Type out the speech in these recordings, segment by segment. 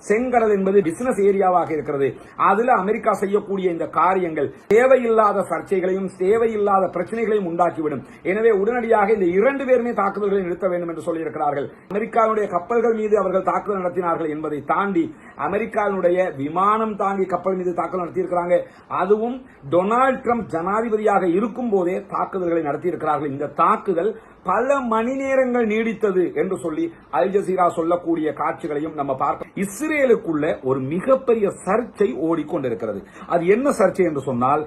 செங்கடல் என்பது பிசினஸ் ஏரியாவாக இருக்கிறது. அதுல அமெரிக்கா செய்யக்கூடிய இந்த காரியங்கள் தேவையில்லாத சர்ச்சைகளையும் தேவையில்லாத பிரச்சனைகளையும் உண்டாக்கிவிடும். எனவே உடனடியாக இந்த 2 பேருமே தாக்குதல்களை நிறுத்த வேண்டும் என்று சொல்லியிருக்கிறார்கள். அமெரிக்காவுடைய கப்பல்கள் மீது அவர்கள் தாக்குதல் நடத்தினார்கள் என்பதை தாண்டி அமெரிக்காவுடைய விமானம் தாங்கி கப்பல் மீது தாக்குதல் நடத்தியிருக்கிறாங்க. அதுவும் டொனால்டு டிரம்ப் ஜனாதிபதியாக இருக்கும் போதே தாக்குதல்களை நடத்தியிருக்கிறார்கள். இந்த தாக்குதல் பல மணி நேரங்கள் நீடித்தது என்று சொல்லி அல் ஜசீரா சொல்லக்கூடிய காட்சிகளையும் நம்ம பார்க்க. இஸ்ரேலுக்குள்ள ஒரு மிகப்பெரிய சர்ச்சை ஓடிக்கொண்டிருக்கிறது. அது என்ன சர்ச்சை என்று சொன்னால்,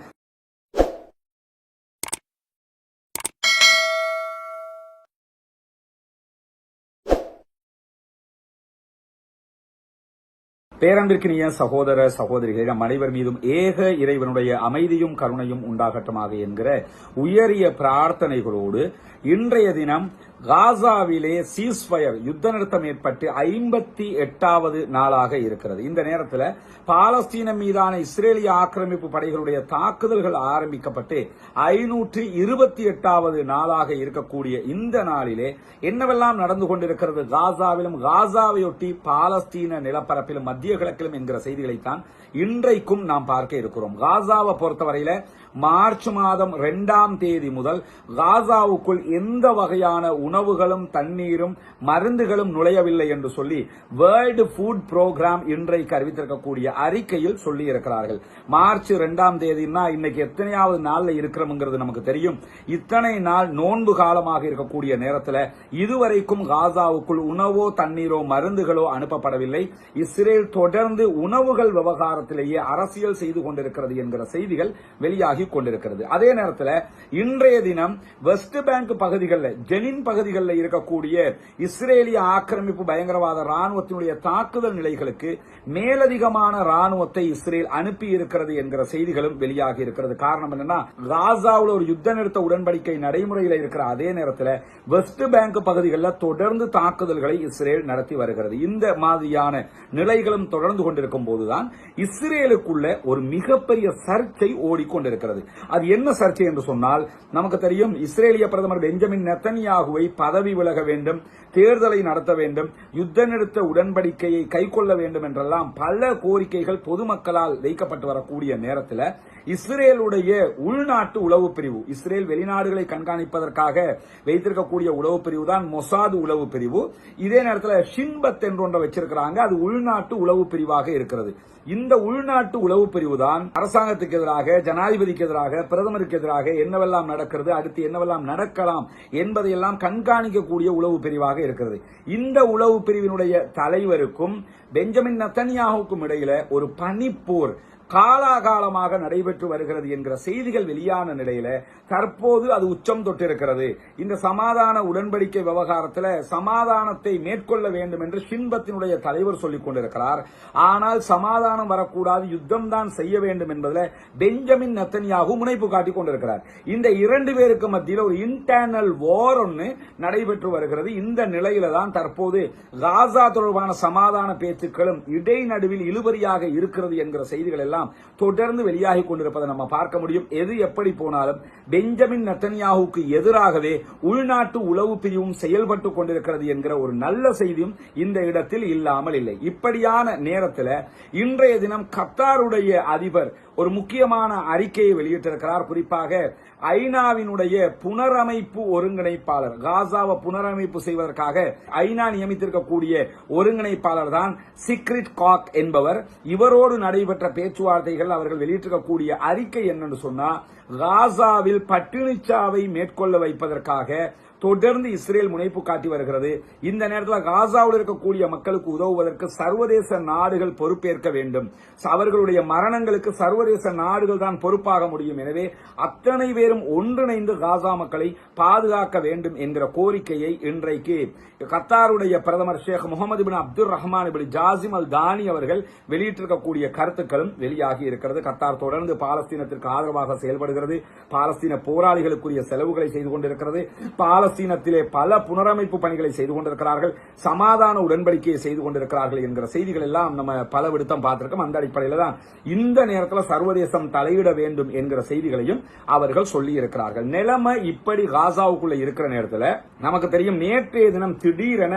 பேரன்பிற்கினிய சகோதர சகோதரிகள், நம் அனைவர் மீதும் ஏக இறைவனுடைய அமைதியும் கருணையும் உண்டாகட்டுமாக என்கிற உயரிய பிரார்த்தனைகளோடு இன்றைய தினம் காசாவிலே சீஸ்ஃபயர் யுத்த நிறுத்தம் ஏற்பட்டு 58வது நாளாக இருக்கிறது. இந்த நேரத்தில் பாலஸ்தீனம் மீதான இஸ்ரேலிய ஆக்கிரமிப்பு படைகளுடைய தாக்குதல்கள் ஆரம்பிக்கப்பட்டு 528வது நாளாக இருக்கக்கூடிய இந்த நாளிலே என்னவெல்லாம் நடந்து கொண்டிருக்கிறது காசாவிலும், காசாவையொட்டி பாலஸ்தீன நிலப்பரப்பிலும், மத்திய கிழக்கிலும் என்கிற செய்திகளைத்தான் இன்றைக்கும் நாம் பார்க்க இருக்கிறோம். காசாவை பொறுத்தவரையில மார்ச் மாதம் 2ஆம் தேதி முதல் காசாவுக்குள் எந்த வகையான உணவுகளும் தண்ணீரும் மருந்துகளும் நுழையவில்லை என்று சொல்லி வேர்ல்டு ஃபுட் புரோகிராம் இன்றைக்கு அறிவித்திருக்கக்கூடிய அறிக்கையில் சொல்லி இருக்கிறார்கள். மார்ச் 2ஆம் தேதினா இன்னைக்கு எத்தனையாவது நாள்ல இருக்கிறோம்ங்கிறது நமக்கு தெரியும். இத்தனை நாள் நோன்பு காலமாக இருக்கக்கூடிய நேரத்தில் இதுவரைக்கும் காசாவுக்குள் உணவோ தண்ணீரோ மருந்துகளோ அனுப்பப்படவில்லை. இஸ்ரேல் தொடர்ந்து உணவுகள் விவகாரத்திலேயே அரசியல் செய்து கொண்டிருக்கிறது என்கிற செய்திகள் வெளியாகி கொண்டிருக்கிறது. அதே நேரத்தில் இன்றைய தினம் வெஸ்ட் பேங்க் பகுதிகளில், ஜெனின் பகுதிகளில் இருக்கக்கூடிய இஸ்ரேலிய ஆக்கிரமிப்பு பயங்கரவாத ராணுவத்தினுடைய தாக்குதல் நிலைகளுக்கு மேலதிகமான ராணுவத்தை இஸ்ரேல் அனுப்பி இருக்கிறது என்கிற செய்திகளும் வெளியாகி இருக்கிறது. காரணம் என்னன்னா, காசாவில் ஒரு யுத்த நிறுத்த உடன்படிக்கை நடைமுறையில் இருக்கிற அதே நேரத்தில் வெஸ்ட் பேங்க் பகுதிகளில் தொடர்ந்து தாக்குதல்களை இஸ்ரேல் நடத்தி வருகிறது. இந்த மாதிரியான நிலைகளும் தொடர்ந்து கொண்டிருக்கும் போதுதான் இஸ்ரேலுக்குள்ள ஒரு மிகப்பெரிய சர்ச்சை ஓடிக்கொண்டிருக்கிறது. அது என்ன சர்ச்சை என்று சொன்னால், நமக்கு தெரியும் இஸ்ரேலிய பிரதமர் பெஞ்சமின் நெத்தன்யாகுவை பதவி விலக வேண்டும், தேர்தலை நடத்த வேண்டும், யுத்த நிறுத்த உடன்படிக்கையை கைக்கொள்ள வேண்டும் என்றெல்லாம் பல கோரிக்கைகள் பொதுமக்களால் வைக்கப்பட்டு வரக்கூடிய நேரத்தில் இஸ்ரேலுடைய உள்நாட்டு உளவு பிரிவு, இஸ்ரேல் வெளிநாடுகளை கண்காணிப்பதற்காக வைத்திருக்கக்கூடிய உளவு பிரிவு தான் மொசாது உளவு பிரிவு. இதே நேரத்தில் ஷின்பத் என்று ஒன்றை வச்சிருக்கிறாங்க. அது உள்நாட்டு உளவு பிரிவாக இருக்கிறது. இந்த உள்நாட்டு உளவு பிரிவு தான் அரசாங்கத்துக்கு எதிராக, ஜனாதிபதிக்கு எதிராக, பிரதமருக்கு எதிராக என்னவெல்லாம் நடக்கிறது, அடுத்து என்னவெல்லாம் நடக்கலாம் என்பதையெல்லாம் கண்காணிக்கக்கூடிய உளவு பிரிவாக இருக்கிறது. இந்த உளவு பிரிவினுடைய தலைவருக்கும் பெஞ்சமின் நெத்தன்யாகுவுக்கும் இடையில ஒரு பனிப்போர் காலாகாலமாக நடைபெற்று வருகிறது என்கிற செய்திகள் வெளியான நிலையில தற்போது அது உச்சம் தொட்டிருக்கிறது. இந்த சமாதான உடன்படிக்கை விவகாரத்தில் சமாதானத்தை மேற்கொள்ள வேண்டும் என்று ஷின்பத்தினுடைய தலைவர் சொல்லிக் கொண்டிருக்கிறார். ஆனால் சமாதானம் வரக்கூடாது, யுத்தம் தான் செய்ய வேண்டும் என்பதில் பெஞ்சமின் நெத்தன்யாகு முனைப்பு காட்டிக் கொண்டிருக்கிறார். இந்த 2 பேருக்கு மத்தியில் ஒரு இன்டர்னல் வார் ஒன்று நடைபெற்று வருகிறது. இந்த நிலையில தான் தற்போது காசா தொடர்பான சமாதான பேச்சுக்களும் இடைநடுவில் இழுபறியாக இருக்கிறது என்கிற செய்திகள் எல்லாம் தொடர்ந்து வெளியாகி கொண்டிருப்பதை நம்ம பார்க்க முடியும். எது எப்படி போனாலும் பெஞ்சமின் நெத்தன்யாகுவுக்கு எதிராகவே உள்நாட்டு உளவு பிரிவும் செயல்பட்டுக் கொண்டிருக்கிறது என்கிற ஒரு நல்ல செய்தியும் இந்த இடத்தில் இல்லாமல் இல்லை. இப்படியான நேரத்தில் இன்றைய தினம் கத்தாருடைய அதிபர் ஒரு முக்கியமான அறிக்கையை வெளியிட்டிருக்கிறார். குறிப்பாக ஐநாவினுடைய புனரமைப்பு ஒருங்கிணைப்பாளர், காசாவை புனரமைப்பு செய்வதற்காக ஐநா நியமித்திருக்கக்கூடிய ஒருங்கிணைப்பாளர் தான் சிக்ரிட் காக் என்பவர். இவரோடு நடைபெற்ற பேச்சுவார்த்தைகள், அவர்கள் வெளியிட்டிருக்கக்கூடிய அறிக்கை என்னன்னு சொன்னா, காசாவில் பட்டினிச்சாவை மேற்கொள்ள வைப்பதற்காக தொடர்ந்து இஸ்ரேல் முனைப்பு காட்டி வருகிறது. இந்த நேரத்தில் காசாவில் இருக்கக்கூடிய மக்களுக்கு உதவுவதற்கு சர்வதேச நாடுகள் பொறுப்பேற்க வேண்டும். அவர்களுடைய மரணங்களுக்கு சர்வதேச நாடுகள் தான் பொறுப்பாக முடியும். எனவே அத்தனை பேரும் ஒன்றிணைந்து காசா மக்களை பாதுகாக்க வேண்டும் என்கிற கோரிக்கையை இன்றைக்கு கத்தாருடைய பிரதமர் Sheikh Mohammed bin Abdul Rahman bin Jassim Al Thani அவர்கள் வெளியிட்டிருக்கக்கூடிய கருத்துக்களும் வெளியாகி இருக்கிறது. கத்தார் தொடர்ந்து பாலஸ்தீனத்திற்கு ஆதரவாக செயல்படுகிறது. பாலஸ்தீன போராளிகளுக்குரிய செலவுகளை செய்து கொண்டிருக்கிறது. பாலஸ்தீனத்திலே பல புனரமைப்பு பணிகளை செய்து கொண்டிருக்கிறார்கள். சமாதான உடன்படிக்கையை செய்து கொண்டிருக்கிறார்கள் என்கிற செய்திகள் எல்லாம் நம்ம பல விடுத்தம் பார்த்திருக்கோம். அந்த அடிப்படையில் தான் இந்த நேரத்தில் சர்வதேசம் தலையிட வேண்டும் என்கிற செய்திகளையும் அவர்கள் சொல்லி இருக்கிறார்கள். நிலைமை இப்படி காசாவுக்குள்ள இருக்கிற நேரத்தில் நமக்கு தெரியும், நேற்றைய தினம் திடீரென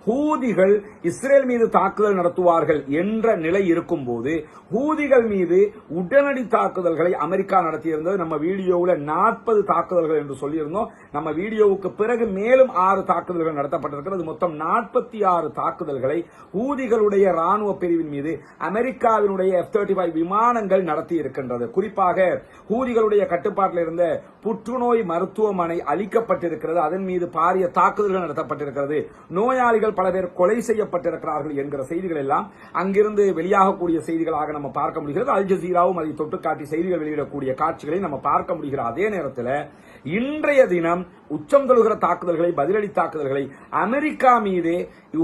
ஹூதிகள் இஸ்ரேல் மீது தாக்குதல் நடத்துவார்கள் என்ற நிலை இருக்கும் போது ஹூதிகள் மீது உடனடி தாக்குதல்களை அமெரிக்கா நடத்தியிருந்தது. நம்ம வீடியோவில் 40 தாக்குதல்கள் என்று சொல்லியிருந்தோம். நம்ம வீடியோவுக்கு பிறகு மேலும் 6 தாக்குதல்கள் நடத்தப்பட்டிருக்கிறது. மொத்தம் 46 தாக்குதல்களை ஹூதிகளுடைய ராணுவ பிரிவின் மீது அமெரிக்காவினுடைய F-35 விமானங்கள் நடத்தி இருக்கின்றது. குறிப்பாக ஹூதிகளுடைய கட்டுப்பாட்டில் இருந்த புற்றுநோய் மருத்துவமனை அளிக்கப்பட்டிருக்கிறது. அதன் மீது பாரிய தாக்குதல்கள் நடத்தப்பட்டிருக்கிறது. நோயாளிகள் பல பேர் கொலை செய்யப்பட்டிருக்கிறார்கள் என்கிற செய்திகள் எல்லாம் அங்கிருந்து வெளியாகக்கூடிய செய்திகளாக நம்ம பார்க்க முடிகிறது. அல் ஜசீராவும் அதை தொட்டுக்காட்டி செய்திகள் வெளியிடக்கூடிய காட்சிகளை நம்ம பார்க்க முடிகிறது. அதே நேரத்தில் இன்றைய தினம் உச்சம் தொழுகிற தாக்குதல்களை, பதிலடி தாக்குதல்களை அமெரிக்கா மீதே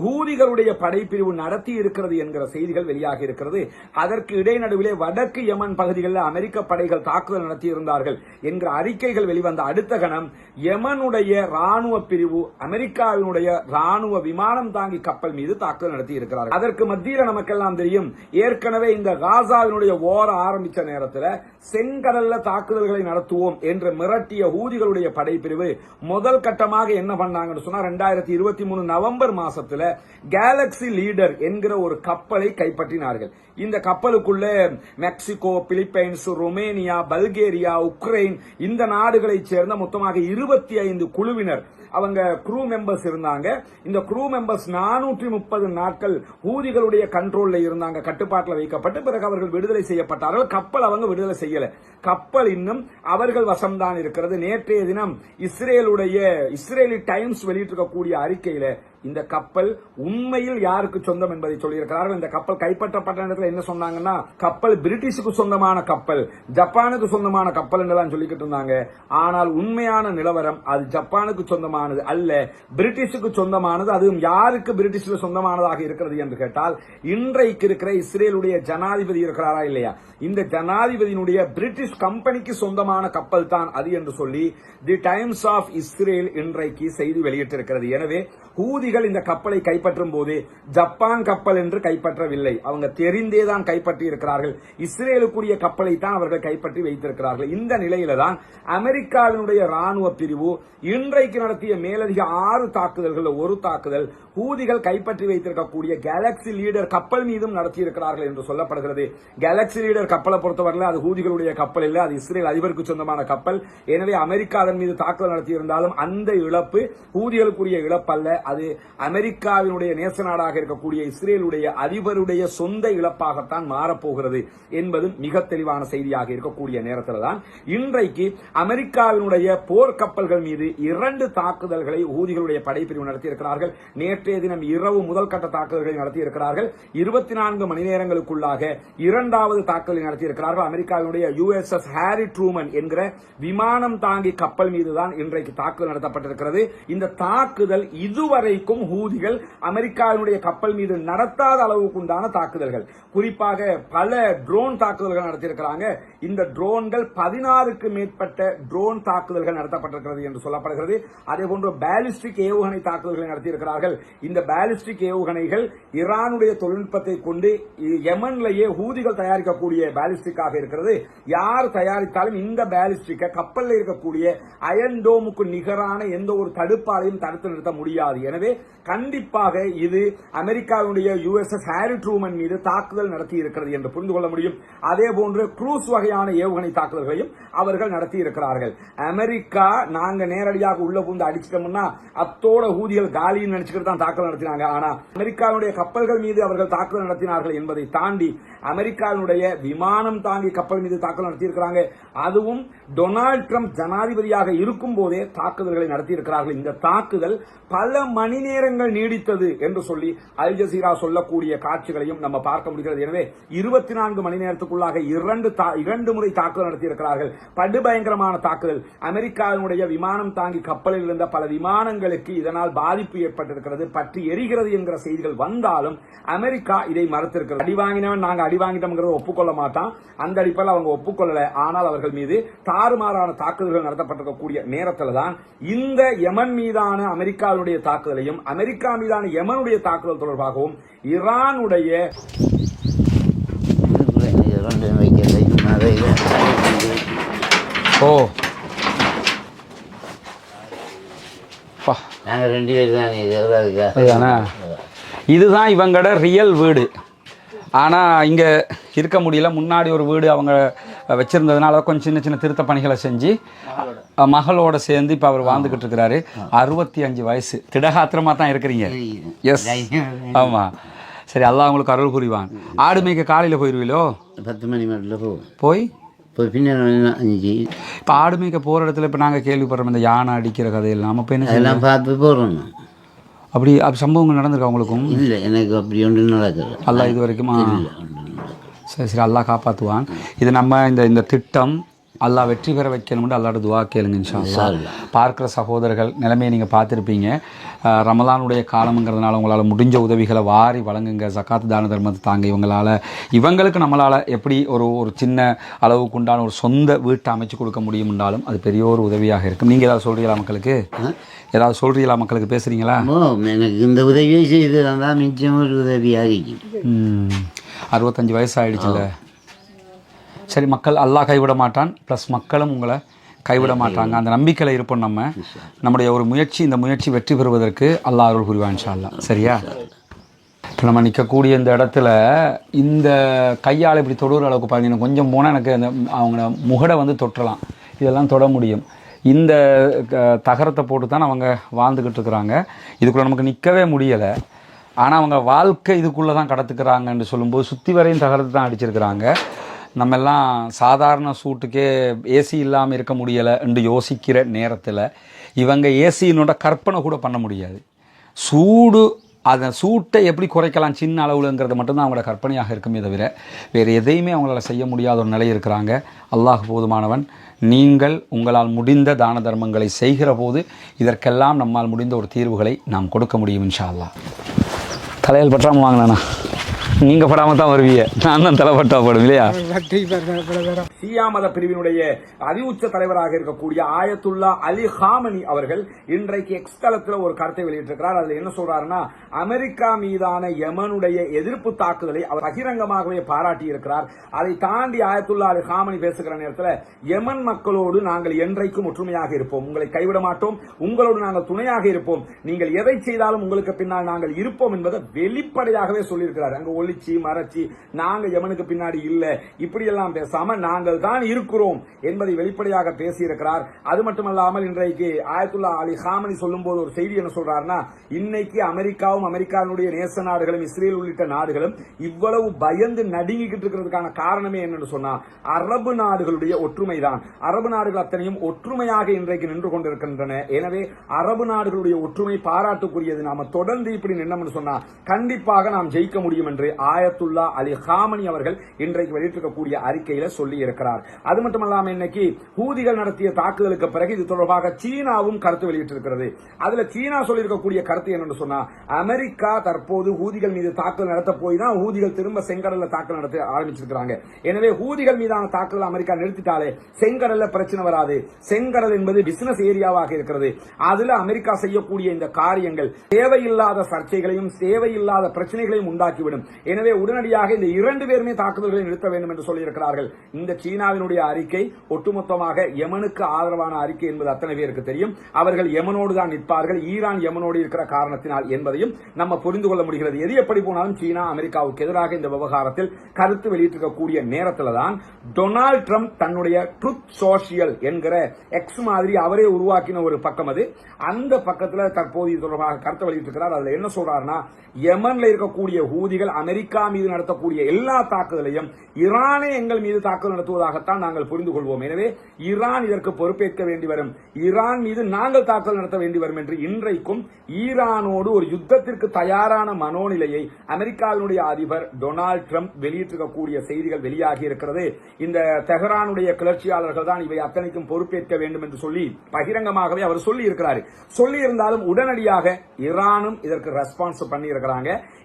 ஹூதிகளுடைய படைப்பிரிவு நடத்தி இருக்கிறது என்கிற செய்திகள் வெளியாகி இருக்கிறது. அதற்கு இடைநடுவிலே வடக்கு யமன் பகுதிகளில் அமெரிக்க படைகள் தாக்குதல் நடத்தியிருந்தார்கள் என்கிற அறிக்கைகள் வெளிவந்த அடுத்த கணம் யமனுடைய ராணுவ பிரிவு அமெரிக்காவினுடைய ராணுவ விமானம் தாங்கி கப்பல் மீது தாக்குதல் நடத்தி இருக்கிறார்கள். அதற்கு மத்தியில் நமக்கெல்லாம் தெரியும், ஏற்கனவே இந்த காசாவினுடைய ஓர ஆரம்பிச்ச நேரத்தில் செங்கடல்ல தாக்குதல்களை நடத்துவோம் என்று மிரட்டிய ஹூதிகளுடைய படைப்பிரிவு முதல் கட்டமாக என்ன பண்ணாங்கன்னு சொன்னா 2023 நவம்பர் மாசத்துல கேலக்சி லீடர் என்கிற ஒரு கப்பலை கைப்பற்றினார்கள். இந்த கப்பலுக்குள்ள Mexico, Philippines, Romania, Bulgaria, Ukraine இந்த நாடுகளைச் சேர்ந்த மொத்தமாக 25 குழுவினர் அவங்க க்ரூ மெம்பர்ஸ் இருந்தாங்க. இந்த க்ரூ மெம்பர்ஸ் 430 நாட்கள் ஹூதிகளுடைய கண்ட்ரோல்ல இருந்தாங்க, கட்டுப்பாட்டில் வைக்கப்பட்டு பிறகு அவர்கள் விடுதலை செய்யப்பட்டார்கள். கப்பல் அவங்க விடுதலை செய்யல, கப்பல் இன்னும் அவர்கள் வசம்தான் இருக்கிறது. நேற்றைய தினம் இஸ்ரேலி டைம்ஸ் வெளியிட்டிருக்கக்கூடிய அறிக்கையில இந்த கப்பல் உண்மையில் யாருக்கு சொந்தம் என்பதை சொல்லியிருக்கிறார்கள். இந்த கப்பல் கைப்பற்றப்பட்ட நேரத்தில் என்ன சொன்னாங்கன்னா, கப்பல் பிரிட்டிஷுக்கு சொந்தமான கப்பல், ஜப்பானுக்கு சொந்தமான கப்பல் என்றெல்லாம் சொல்லிக்கிட்டு இருந்தாங்க. ஆனால் உண்மையான நிலவரம் அது ஜப்பானுக்கு சொந்தமானது அல்ல, பிரிட்டிஷுக்கு சொந்தமானது. அதுவும் யாருக்கு பிரிட்டிஷுக்கு சொந்தமானதாக இருக்கிறது என்று கேட்டால், இன்றைக்கு இருக்கிற இஸ்ரேலுடைய ஜனாதிபதி இருக்கிறாரா இல்லையா, இந்த ஜனாதிபதியினுடைய பிரிட்டிஷ் கம்பெனிக்கு சொந்தமான கப்பல் தான் அது என்று சொல்லி தி டைம்ஸ் ஆஃப் இஸ்ரேல் இன்றைக்கு செய்தி வெளியிட்டிருக்கிறது. எனவே ஹூதிகள் இந்த கப்பலை கைப்பற்றும் போது ஜப்பான் கப்பல் என்று கைப்பற்றவில்லை, அவங்க தெரிந்தேதான் கைப்பற்றி இருக்கிறார்கள். இஸ்ரேலுக்குரிய கப்பலை தான் அவர்கள் கைப்பற்றி வைத்திருக்கிறார்கள். இந்த நிலையில தான் அமெரிக்காவினுடைய ராணுவ பிரிவு இன்றைக்கு நடத்திய மேலதிக 6 தாக்குதல்கள் ஒரு தாக்குதல் ஹூதிகள் கைப்பற்றி வைத்திருக்கக்கூடிய கேலக்சி லீடர் கப்பல் மீதும் நடத்தியிருக்கிறார்கள் என்று சொல்லப்படுகிறது. கேலக்சி லீடர் கப்பலை பொறுத்தவரையில் அது ஹூதிகளுடைய கப்பல் இல்லை, அது இஸ்ரேல் அதிபருக்கு சொந்தமான கப்பல். எனவே அமெரிக்கா அதன் மீது தாக்குதல் நடத்தியிருந்தாலும் அந்த இழப்பு ஹூதிகளுக்குரிய இழப்பு அல்ல, அது அமெரிக்காவினுடைய நேச நாடாக இருக்கக்கூடிய இஸ்ரேலுடைய அதிபருடைய சொந்த இழப்பாகத்தான் மாறப்போகிறது என்பது மிக தெளிவான செய்தியாக இருக்கக்கூடிய நேரத்தில் தான் இன்றைக்கு அமெரிக்காவினுடைய போர்க்கப்பல்கள் மீது 2 தாக்குதல்களை ஹூதிகளுடைய படைப்பிரிவு நடத்தியிருக்கிறார்கள். நேற்றைய தினம் இரவு முதல் கட்ட தாக்குதல்களை நடத்தியிருக்கிறார்கள். 24 மணி நேரங்களுக்குள்ளாக 2வது தாக்குதலை நடத்தியிருக்கிறார்கள். அமெரிக்காவினுடைய USS ஹாரி ட்ரூமன் என்கிற விமானம் தாங்கி கப்பல் மீதுதான் இன்றைக்கு தாக்குதல் நடத்தப்பட்டிருக்கிறது. இந்த தாக்குதல் இதுவரைக்கும் ஹூதிகள் அமெரிக்காவினுடைய கப்பல் மீது நடத்தாத அளவுக்கு உண்டான தாக்குதல்கள். குறிப்பாக பல ட்ரோன் தாக்குதல்கள் நடத்தியிருக்கிறாங்க. இந்த ட்ரோன்கள் 16க்கு மேற்பட்ட ட்ரோன் தாக்குதல்கள் நடத்தப்பட்டிருக்கிறது என்று சொல்லப்படுகிறது. அதேபோன்று பாலிஸ்டிக் ஏவுகணை தாக்குதல்களை நடத்தியிருக்கிறார்கள். இந்த பாலிஸ்டிக் ஏவுகணைகள் ஈரானுடைய தொழில்நுட்பத்தை கொண்டு யமன்லேயே ஹூதிகள் தயாரிக்கக்கூடிய பாலிஸ்டிக்காக இருக்கிறது. யார் தயாரித்தாலும் இந்த பாலிஸ்டிக்கை கப்பலில் இருக்கக்கூடிய அயன் டோமுக்கு நிகரான எந்த ஒரு தடுப்பாலையும் தடுத்து நிறுத்த முடியாது. எனவே கண்டிப்பாக இது அமெரிக்காவுடைய USS ஹாரி ட்ரூமன் மீது தாக்குதல் நடத்தி இருக்கிறது என்று புரிந்து கொள்ள முடியும். அதே போன்று குரூஸ் வகையான ஏவுகணை தாக்குதல்களையும் அவர்கள் நடத்தி இருக்கிறார்கள். அமெரிக்கா நாங்க நேரடியாக உள்ள புந்து அடிச்சிட்டோம்னா அத்தோட ஹூதிகள் காலின்னு நினைச்சுக்கிட்டு தான் தாக்குதல் நடத்தினாங்க. ஆனா அமெரிக்காவுடைய கப்பல்கள் மீது அவர்கள் தாக்குதல் நடத்தினார்கள் என்பதை தாண்டி அமெரிக்காவுடைய விமானம் தாங்கி கப்பல் மீது தாக்குதல் நடத்தியிருக்கிறாங்க. அதுவும் டொனால்டு டிரம்ப் ஜனாதிபதியாக இருக்கும் போதே தாக்குதல்களை நடத்தியிருக்கிறார்கள். இந்த தாக்குதல் பல மணி நேரங்கள் நீடித்தது என்று சொல்லி அல் ஜசீரா சொல்லக்கூடிய காட்சிகளையும் நம்ம பார்க்க முடிகிறது. எனவே 24 மணி நேரத்துக்குள்ளாக 2 முறை தாக்குதல் நடத்தியிருக்கிறார்கள். படுபயங்கரமான தாக்குதல். அமெரிக்காவினுடைய விமானம் தாங்கி கப்பலில் இருந்த பல விமானங்களுக்கு இதனால் பாதிப்பு ஏற்பட்டிருக்கிறது, பற்றி எரிகிறது என்கிற செய்திகள் வந்தாலும் அமெரிக்கா இதை மறுத்திருக்கிறது. அடி வாங்கினவன் நாங்க அடி வாங்கிட்டோம் ஒப்புக்கொள்ள மாட்டான், அந்த அடிப்படையில் அவங்க ஒப்புக்கொள்ளல. ஆனால் அவர்கள் மீது தாறுமாறான தாக்குதல்கள் நடத்தப்பட்டிருக்கக்கூடிய நேரத்தில் தான் இந்த யமன் மீதான அமெரிக்காவுடைய தாக்குதலையும் அமெரிக்கா மீதான யமனுடைய தாக்குதல் தொடர்பாகவும் ஈரானுடைய நாங்கள் 2 பேர் தானே. அதுதானே, இதுதான் இவங்களோட ரியல் வீடு. ஆனால் இங்கே இருக்க முடியல. முன்னாடி ஒரு வீடு அவங்க வச்சுருந்ததுனால கொஞ்சம் சின்ன சின்ன திருத்த பணிகளை செஞ்சு மகளோட சேர்ந்து இப்போ அவர் வாழ்ந்துக்கிட்டு இருக்கிறாரு. 65 வயசு. திடகாத்திரமாக தான் இருக்கிறீங்க. எஸ், ஆமாம். சரி, அல்லாஹ் உங்களுக்கு அருள் புரிவான். ஆடு மேய்க்க காலையில் போயிடுவீங்களோ? 10 மணி மட்டும் போய் பின்ன 5. இப்போ ஆடு மேய்க்க போகிற இடத்துல இப்போ நாங்கள் கேள்விப்படுறோம் இந்த யானை அடிக்கிற கதையெல்லாம். நம்ம இப்போ என்ன எல்லாம் பார்த்து போகிறோம். அப்படி சம்பவங்கள் நடந்திருக்கா உங்களுக்கும்? இல்லை, எனக்கு அப்படி ஒன்றும் நடக்குது. அல்லாஹ் இது வரைக்கும் சரி சரி, அல்லாஹ் காப்பாற்றுவான். இது நம்ம இந்த திட்டம் அல்லாஹ் வெற்றி பெற வைக்கணும்னு அல்லாஹ்வோட துவா கேளுங்க இன்ஷா அல்லாஹ். பார்க்குற சகோதரர்கள் நிலைமையை நீங்கள் பார்த்துருப்பீங்க. ரமலானுடைய காலம்ங்கிறதுனால உங்களால் முடிஞ்ச உதவிகளை வாரி வழங்குங்க. ஜக்காத்து தான தர்மத்தை தாங்க. இவங்களுக்கு நம்மளால் எப்படி ஒரு சின்ன அளவுக்கு உண்டான ஒரு சொந்த வீட்டை அமைச்சு கொடுக்க முடியும்னாலும் அது பெரிய ஒரு உதவியாக இருக்கும். நீங்கள் ஏதாவது சொல்கிறீங்களா மக்களுக்கு? ஏதாவது சொல்கிறீங்களா மக்களுக்கு? பேசுகிறீங்களா? எனக்கு இந்த உதவியை செய்து தான் மிச்சம் ஒரு உதவியாக 65 வயசு ஆகிடுச்சுல்ல. சரி, மக்கள் அல்லாஹ் கைவிட மாட்டான், ப்ளஸ் மக்களும் உங்களை கைவிட மாட்டாங்க. அந்த நம்பிக்கையில் இருப்போம். நம்முடைய ஒரு முயற்சி, இந்த முயற்சி வெற்றி பெறுவதற்கு அல்லாஹ் அருள் புரிவான் இன்ஷா அல்லாஹ். சரியா? இப்போ நம்ம நிற்கக்கூடிய இந்த இடத்துல இந்த கையால் இப்படி தொடுற அளவுக்கு பார்த்தீங்கன்னா கொஞ்சம் போனால் எனக்கு அந்த அவங்க முகடை தொட்டலாம், இதெல்லாம் தொட முடியும். இந்த தகரத்தை போட்டு தான் அவங்க வாழ்ந்துக்கிட்டு இருக்கிறாங்க. இதுக்குள்ளே நமக்கு நிற்கவே முடியலை. ஆனால் அவங்க வாழ்க்கை இதுக்குள்ளே தான் கடத்துக்கிறாங்கன்னு சொல்லும்போது சுற்றி வரையும் தகரத்தை தான் அடிச்சிருக்கிறாங்க. நம்ம எல்லாம் சாதாரண சூட்டுக்கே ஏசி இல்லாமல் இருக்க முடியலை என்று யோசிக்கிற நேரத்தில் இவங்க ஏசியினோட கற்பனை கூட பண்ண முடியாது. அதை சூட்டை எப்படி குறைக்கலாம் சின்ன அளவுலங்கிறது மட்டும்தான் அவங்களோட கற்பனையாக இருக்குமே தவிர வேறு எதையுமே அவங்களால செய்ய முடியாத ஒரு நிலை இருக்கிறாங்க. அல்லாஹ் போதுமானவன். நீங்கள் உங்களால் முடிந்த தான தர்மங்களை செய்கிற போது இதற்கெல்லாம் நம்மால் முடிந்த ஒரு தீர்வுகளை நாம் கொடுக்க முடியும் இன்ஷா அல்லாஹ். தலையில் பற்றாமல் வாங்கினாண்ணா, நீங்கள் படாமல் தான் வருவீங்க, நான் தான் தலைப்பட்டா படும் இல்லையா? ஷியா மத பிரிவினுடைய அதிஉச்ச தலைவராக இருக்கக்கூடிய ஆயத்துல்லா அலி ஹாமனி அவர்கள் இன்றைக்கு எக்ஸ் தளத்தில் ஒரு கருத்தை வெளியிட்டிருக்கிறார். அதில் என்ன சொல்றாருன்னா, அமெரிக்கா மீதான யமனுடைய எதிர்ப்பு தாக்குதலை அவர் பகிரங்கமாகவே பாராட்டி இருக்கிறார். அதை தாண்டி ஆயத்துல்லா அலி ஹாமனி பேசுகிற நேரத்தில் யமன் மக்களோடு நாங்கள் என்றைக்கும் ஒற்றுமையாக இருப்போம், உங்களை கைவிட மாட்டோம், உங்களோடு நாங்கள் துணையாக இருப்போம், நீங்கள் எதை செய்தாலும் உங்களுக்கு பின்னால் நாங்கள் இருப்போம் என்பதை வெளிப்படையாகவே சொல்லியிருக்கிறார். அங்க ஒளிச்சி மறைச்சி நாங்க யமனுக்கு பின்னாடி இல்ல இப்படி எல்லாம் பேசாம நாங்கள் தான் இருக்கிறோம் என்பதை வெளிப்படையாக பேசியிருக்கிறார். அது மட்டுமல்லாமல் இன்றைக்கு ஆயத்துல்லா அலி ஹாமனி சொல்லும் போது ஒரு செய்தி என்ன சொல்றாருன்னா, இன்னைக்கு அமெரிக்காவும் அமெரிக்காவுடைய நேச நாடுகளும் இஸ்ரேல் உள்ளிட்ட நாடுகளும் இவ்வளவு பயந்து நடுங்கிக்கிட்டு இருக்கிறதுக்கான காரணமே என்னன்னு சொன்னா அரபு நாடுகளுடைய ஒற்றுமை தான். அரபு நாடுகள் அத்தனையும் ஒற்றுமையாக இன்றைக்கு நின்று கொண்டிருக்கின்றன. எனவே அரபு நாடுகளுடைய ஒற்றுமை பாராட்டுக்குரியது. நாம தொடர்ந்து இப்படி நின்னோம்னு சொன்னா கண்டிப்பாக நாம் ஜெயிக்க முடியும் என்று ஆயத்துல்லா அலி ஹாமனி அவர்கள் இன்றைக்கு வெளியிட்டிருக்கக்கூடிய அறிக்கையில சொல்லி இருக்கிறார். அது மட்டுமல்லாமல் இன்னைக்கு ஹூதிகள் நடத்திய தாக்குதலுக்கு பிறகு இது தொடர்பாக சீனாவும் கருத்து வெளியிட்டிருக்கிறது. அதுல சீனா சொல்லியிருக்கக்கூடிய கருத்து என்னன்னு சொன்னா, அமெரிக்கா தற்போது ஹூதிகள் மீது தாக்குதல் நடத்த போய் தான் ஹூதிகள் திரும்ப செங்கடல்ல தாக்குதல் நடத்த ஆரம்பிச்சிருக்காங்க. எனவே ஹூதிகள் மீதான தாக்குதல் அமெரிக்கா நிறுத்திட்டாலே செங்கடல்ல பிரச்சனை வராது. செங்கடல் என்பது பிசினஸ் ஏரியாவாக இருக்கிறது. அதுல அமெரிக்கா செய்யக்கூடிய இந்த காரியங்கள் தேவையில்லாத சர்ச்சைகளையும் தேவையில்லாத பிரச்சனைகளையும் உண்டாக்கிவிடும். எனவே உடனடியாக இந்த 2 பேருமே தாக்குதல்களை நிறுத்த வேண்டும் என்று சொல்லியிருக்கிறார்கள். இந்த சீனாவினுடைய அறிக்கை ஒட்டுமொத்தமாக யமனுக்கு ஆதரவான அறிக்கை என்பது அத்தனை பேருக்கு தெரியும். அவர்கள் யமனோடு தான் நிற்பார்கள், ஈரான் யமனோடு இருக்கிற காரணத்தினால் என்பதையும் நம்ம புரிந்து கொள்ள முடிகிறது. எது எப்படி போனாலும் சீனா அமெரிக்காவுக்கு எதிராக இந்த விவகாரத்தில் கருத்து வெளியிட்டிருக்கக்கூடிய நேரத்தில் தான் டொனால்ட் ட்ரம்ப் தன்னுடைய ட்ரூத் சோஷியல் என்கிற எக்ஸ் மாதிரி அவரே உருவாக்கின ஒரு பக்கம் அது. அந்த பக்கத்தில் தற்போது இது தொடர்பாக கருத்து வெளியிட்டிருக்கிறார். அதுல என்ன சொல்றாருன்னா, யமன்ல இருக்கக்கூடிய ஹூதிகள் அமெரிக்கா மீது நடத்தக்கூடிய எல்லா தாக்குதலையும் ஈரானே எங்கள் மீது தாக்குதல் நடத்துவதாகத்தான் நாங்கள் புரிந்து கொள்வோம். எனவே ஈரான் இதற்கு பொறுப்பேற்க வேண்டி வரும், ஈரான் மீது நாங்கள் தாக்குதல் நடத்த வேண்டி வரும் என்று இன்றைக்கும் ஈரானோடு ஒரு யுத்தத்திற்கு தயாரான மனோநிலையை அமெரிக்காவினுடைய அதிபர் டொனால்ட் ட்ரம்ப் வெளியிட்டிருக்கக்கூடிய செய்திகள் வெளியாகி இருக்கிறது. இந்த தெஹரானுடைய கிளர்ச்சியாளர்கள் தான் இவை அத்தனைக்கும் பொறுப்பேற்க வேண்டும் என்று சொல்லி பகிரங்கமாகவே அவர் சொல்லி இருக்கிறார். சொல்லி இருந்தாலும் உடனடியாக ஈரானும் இதற்கு ரெஸ்பான்ஸ் பண்ணி இருக்கிறாங்க.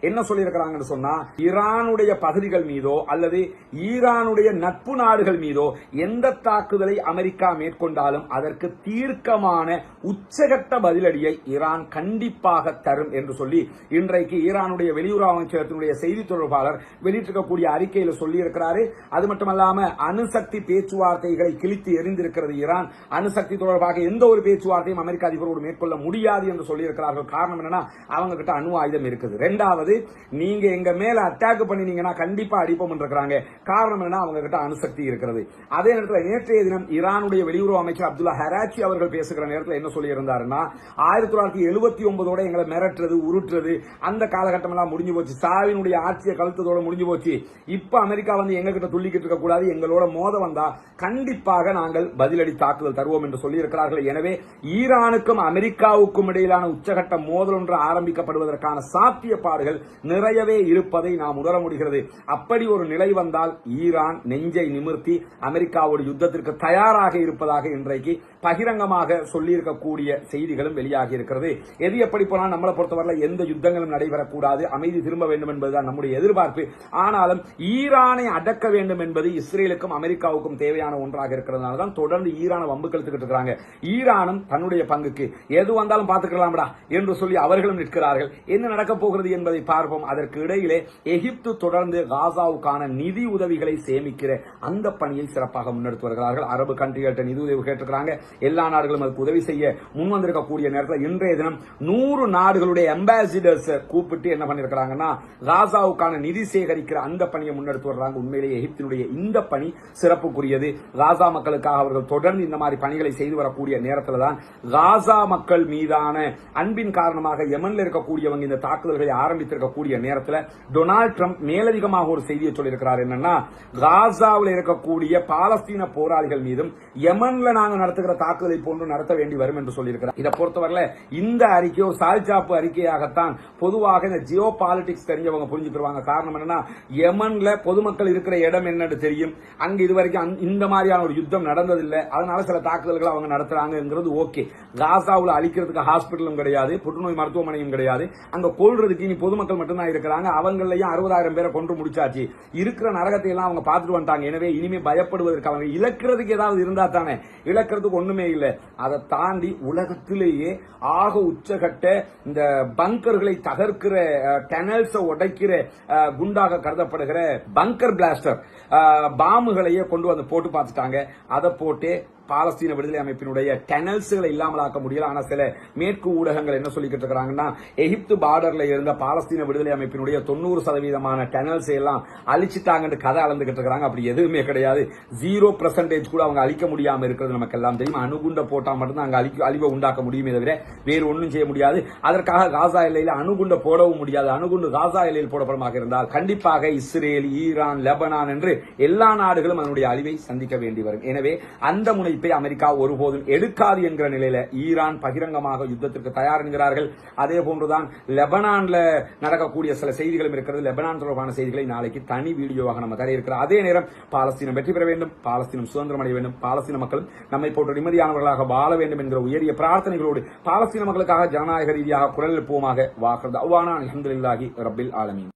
என்ன சொல்லி இருக்கிறாங்கன்னு சொன்னா, ஈரானுடைய பகுதிகள் மீதோ அல்லது ஈரானுடைய நட்பு நாடுகள் மீதோ எந்த தாக்குதலை அமெரிக்கா மேற்கொண்டாலும் அதற்கு தீர்க்கமான உச்சகட்ட பதிலடியை ஈரான் கண்டிப்பாக தரும் என்று சொல்லி இன்றைக்கு ஈரானுடைய வெளியுறவு அமைச்சகத்தினுடைய செய்தி தொடர்பாளர் வெளியிட்டிருக்கக்கூடிய அறிக்கையில் சொல்லி இருக்கிறாரு. அது மட்டுமல்லாம அணுசக்தி பேச்சுவார்த்தைகளை கிழித்து எறிந்திருக்கிறது ஈரான். அணுசக்தி தொடர்பாக எந்த ஒரு பேச்சுவார்த்தையும் அமெரிக்க அதிபரோடு மேற்கொள்ள முடியாது என்று சொல்லியிருக்கிறார்கள். காரணம் என்னன்னா அவங்க கிட்ட அணு ஆயுதம் இருக்குது. இரண்டாவது, நீங்க எங்க மேல அட்டாக் பண்ணினீங்கன்னா கண்டிப்பா அடிப்போம் இருக்கிறாங்க. காரணம் என்னன்னா அவங்க கிட்ட அணுசக்தி இருக்கிறது. அதே நேரத்தில் நேற்றைய தினம் ஈரானுடைய வெளியுறவு அமைச்சர் அப்துல்லா ஹராச்சி அவர்கள் பேசுகிற நேரத்தில் என்ன சொல்லி இருந்தாருன்னா 1979ஓட எங்களை மிரட்டுறது உருட்டுறது அந்த காலகட்டம் எல்லாம் முடிஞ்சு போச்சு. சாவினுடைய ஆட்சியை கழுத்ததோட முடிஞ்சு போச்சு. இப்ப அமெரிக்கா வந்து எங்க கிட்ட துள்ளிக்கிட்டு இருக்க கூடாது, எங்களோட மோத வந்தா கண்டிப்பாக நாங்கள் பதிலடி தாக்குதல் தருவோம் என்று சொல்லி இருக்கிறார்கள். எனவே ஈரானுக்கும் அமெரிக்காவுக்கும் இடையிலான உச்சகட்ட மோதல் ஒன்று ஆரம்பிக்கப்படுவதற்கான சாத்தியப்பாடுகள் நிறையவே இருப்பதை நாம் உணர முடிகிறது. அப்படி ஒரு நிலை வந்தால் ஈரான் நெஞ்சை நிமிர்த்தி அமெரிக்காவோட யுத்தத்திற்கு தயாராக இருப்பதாக இன்றைக்கு பகிரங்கமாக சொல்லியிருக்கக்கூடிய செய்திகளும் வெளியாகி இருக்கிறது. எது எப்படி போனால் நம்மளை பொறுத்தவரை எந்த யுத்தங்களும் நடைபெறக்கூடாது, அமைதி திரும்ப வேண்டும் என்பதுதான் நம்முடைய எதிர்பார்ப்பு. ஆனாலும் ஈரானை அடக்க வேண்டும் என்பது இஸ்ரேலுக்கும் அமெரிக்காவுக்கும் தேவையான ஒன்றாக இருக்கிறதுனால தான் தொடர்ந்து ஈரானை வம்புக்கு இழுத்துக்கிட்டு இருக்காங்க. ஈரானும் தன்னுடைய பங்குக்கு எது வந்தாலும் பார்த்துக்கலாம்டா என்று சொல்லி அவர்களும் நிற்கிறார்கள். என்ன நடக்கப் போகிறது என்பதை பார்ப்போம். அதற்கு இடையிலே எகிப்து தொடர்ந்து காசாவுக்கான நிதி உதவிகளை சேமிக்கிற அந்த பணியை சிறப்பாக முன்னெடுத்து வருகிறார்கள். அரபு கண்ட்ரிகள்ட்ட நிதி உதவி கேட்டிருக்கிறாங்க. எல்லா நாடுகளும் அதுக்கு உதவி செய்ய முன்வந்திருக்கக்கூடிய நேரத்தில் இன்றைய தினம் 100 நாடுகளுடைய அம்பாசிடர்ஸ் கூப்பிட்டு என்ன பண்ணிருக்கிறாங்கன்னா காசாவுக்கான நிதி சேகரிக்கிற அந்த பணியை முன்னெடுத்து வர்றாங்க. உண்மையிலேயே எகிப்தினுடைய இந்த பணி சிறப்புக்குரியது. காசா மக்களுக்காக அவர்கள் தொடர்ந்து இந்த மாதிரி பணிகளை செய்து வரக்கூடிய நேரத்தில் தான் காசா மக்கள் மீதான அன்பின் காரணமாக யமன்ல இருக்கக்கூடியவங்க இந்த தாக்குதல்களை ஆரம்பித்திருக்கக்கூடிய நேரத்தில் டொனால்டு ட்ரம்ப் மேலதிகமாக ஒரு செய்தியை சொல்லியிருக்கிறார். என்னன்னா, காசாவில் இருக்கக்கூடிய பாலஸ்தீன போராளிகள் மீதும் யமன்ல நாங்கள் நடத்துகிற தாக்குதலை போன்று நடத்த வேண்டி வரும் என்று சொல்லியிருக்கிறார். இதை பொறுத்தவரை இந்த அறிக்கையோ சால்சாப்பு அறிக்கையாகத்தான் பொதுவாக இந்த ஜியோ பாலிடிக்ஸ் தெரிஞ்சவங்க புரிஞ்சுக்கிறாங்க. காரணம் என்னன்னா, யமன்ல பொதுமக்கள் இருக்கிற இடம் என்னன்னு தெரியும். அங்க இதுவரைக்கும் இந்த மாதிரியான ஒரு யுத்தம் நடந்ததில்லை. அதனால சில தாக்குதல்கள் அவங்க நடத்துறாங்கிறது ஓகே. காசாவில் அழிக்கிறதுக்கு ஹாஸ்பிட்டலும் கிடையாது, புற்றுநோய் மருத்துவமனையும் கிடையாது. அங்க கொல்றதுக்கு இனி பொதுமக்கள் மட்டும்தான் இருக்கிறாங்க. அவங்களையும் 60,000 பேரை கொன்று முடிச்சாச்சு. இருக்கிற நரகத்தை எல்லாம் அவங்க பார்த்துட்டு வந்துட்டாங்க. எனவே இனிமே பயப்படுவதற்கு அவங்க இழக்கிறதுக்கு ஏதாவது இருந்தா தானே, இழக்கிறதுக்கு ஒண்ணுமே இல்லை. அதை தாண்டி உலகத்திலேயே ஆக உச்சகட்ட இந்த பங்கர்களை தகர்க்கிற டனல்ஸ் உடைக்கிற குண்டாக கருதப்படுகிற பங்கர் பிளாஸ்டர் பாம்புகளையே கொண்டு வந்து போட்டு பார்த்துட்டாங்க. அதை போட்டு பாலஸ்தீன விடுதலை அமைப்பினுடைய டனல்ஸ்களை இல்லாமலாக்க முடியல. ஆனா சில மேற்கு ஊடகங்கள் என்ன சொல்லிக்கிட்டு இருக்காங்கன்னா, எகிப்து பார்டர்ல இருந்த பாலஸ்தீன விடுதலை அமைப்பினுடைய 90% டனல்ஸ் எல்லாம் அழிச்சிட்டாங்கன்னு கதை அளந்துகிட்டு இருக்காங்க. அப்படி எதுவுமே கிடையாது. 0% கூட அவங்க அழிக்க முடியாம இருக்கிறது நமக்கு எல்லாம் தெரியும். அணுகுண்ட போட்டா மட்டும்தான் அங்க அழிவை உண்டாக்க முடியுமே தவிர வேறு ஒன்றும் செய்ய முடியாது. அதற்காக காசா எல்லையில் அணுகுண்ட போடவும் முடியாது. அணுகுண்டு காசா எல்லையில் போடப்படமாக இருந்தால் கண்டிப்பாக இஸ்ரேல், ஈரான், லெபனான் என்று எல்லா நாடுகளும் அதனுடைய அழிவை சந்திக்க வேண்டி வரும். எனவே அந்த முனைப்பை அமெரிக்கா ஒருபோதும் எடுக்காது என்கிற நிலையில ஈரான் பகிரங்கமாக யுத்தத்திற்கு தயார் என்கிறார்கள். அதே போன்றுதான் லெபனான்ல நடக்கக்கூடிய சில செய்திகளும் இருக்கிறது. லெபனான் தொடர்பான செய்திகளை நாளைக்கு தனி வீடியோவாக நம்ம தர இருக்கிறோம். அதே நேரம் பாலஸ்தீனம் வெற்றி பெற வேண்டும், பாலஸ்தீனம் சுதந்திரம் அடைய வேண்டும், பாலஸ்தீன மக்களும் நம்மை போன்ற நிம்மதியானவர்களாக வாழ வேண்டும் என்கிற உயரிய பிரார்த்தனைகளோடு பாலஸ்தீன மக்களுக்காக ஜனநாயக ரீதியாக குரல் எழுப்புவோமாக. வாஹர் தஅவானா அல்ஹம்துலில்லாஹி ரப்பில் ஆலமீன்.